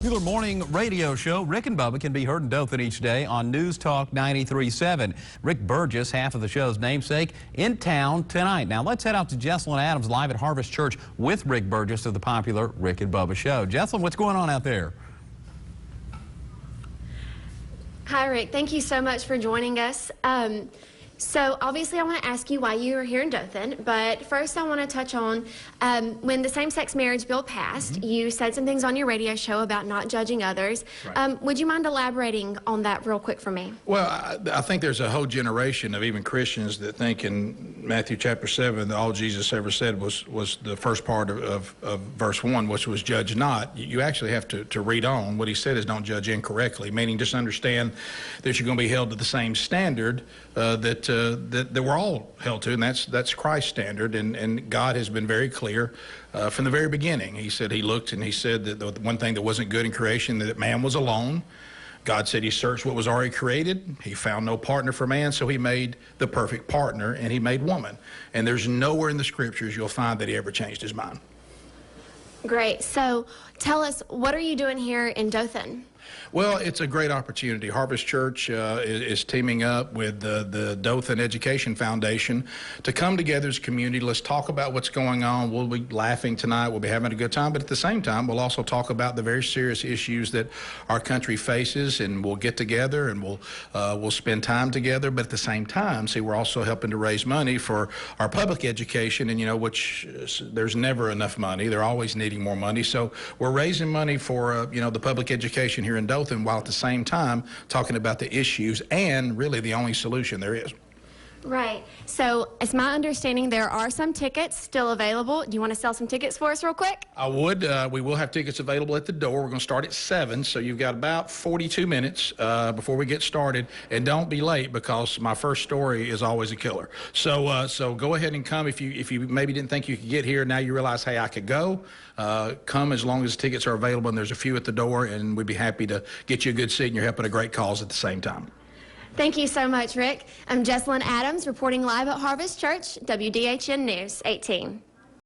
Popular morning radio show, Rick and Bubba, can be heard in Dothan each day on News Talk 93.7. Rick Burgess, half of the show's namesake, in town tonight. Now let's head out to Jessalyn Adams live at Harvest Church with Rick Burgess of the popular Rick and Bubba show. Jessalyn, what's going on out there? Hi, Rick. Thank you so much for joining us. So obviously I want to ask you why you are here in Dothan, but first I want to touch on when the same-sex marriage bill passed, you said some things on your radio show about not judging others. Right. Would you mind elaborating on that real quick for me? Well, I think there's a whole generation of even Christians that think in Matthew chapter 7 that all Jesus ever said was the first part of verse 1, which was judge not. You actually have to read on. What he said is don't judge incorrectly, meaning just understand that you're going to be held to the same standard that we're all held to, and that's Christ's standard, and God has been very clear from the very beginning. He said he looked and he said that the one thing that wasn't good in creation, that man was alone. God said he searched what was already created. He found no partner for man, so he made the perfect partner, and he made woman. And there's nowhere in the scriptures you'll find that he ever changed his mind. Great. So tell us, what are you doing here in Dothan? Well, it's a great opportunity. Harvest Church is teaming up with the Dothan Education Foundation to come together as a community. Let's talk about what's going on. We'll be laughing tonight. We'll be having a good time. But at the same time, we'll also talk about the very serious issues that our country faces, and we'll get together and we'll spend time together. But at the same time, see, we're also helping to raise money for our public education, and, you know, which there's never enough money. They're always needing more money. So we're raising money for, you know, the public education here in Dothan, while at the same time talking about the issues and really the only solution there is. Right. So it's my understanding there are some tickets still available. Do you want to sell some tickets for us real quick? I would. We will have tickets available at the door. We're going to start at 7, so you've got about 42 minutes before we get started. And don't be late, because my first story is always a killer. So go ahead and come. If you maybe didn't think you could get here, now you realize, hey, I could go. Come as long as tickets are available, and there's a few at the door, and we'd be happy to get you a good seat, and you're helping a great cause at the same time. Thank you so much, Rick. I'm Jessalyn Adams reporting live at Harvest Church, WDHN News 18.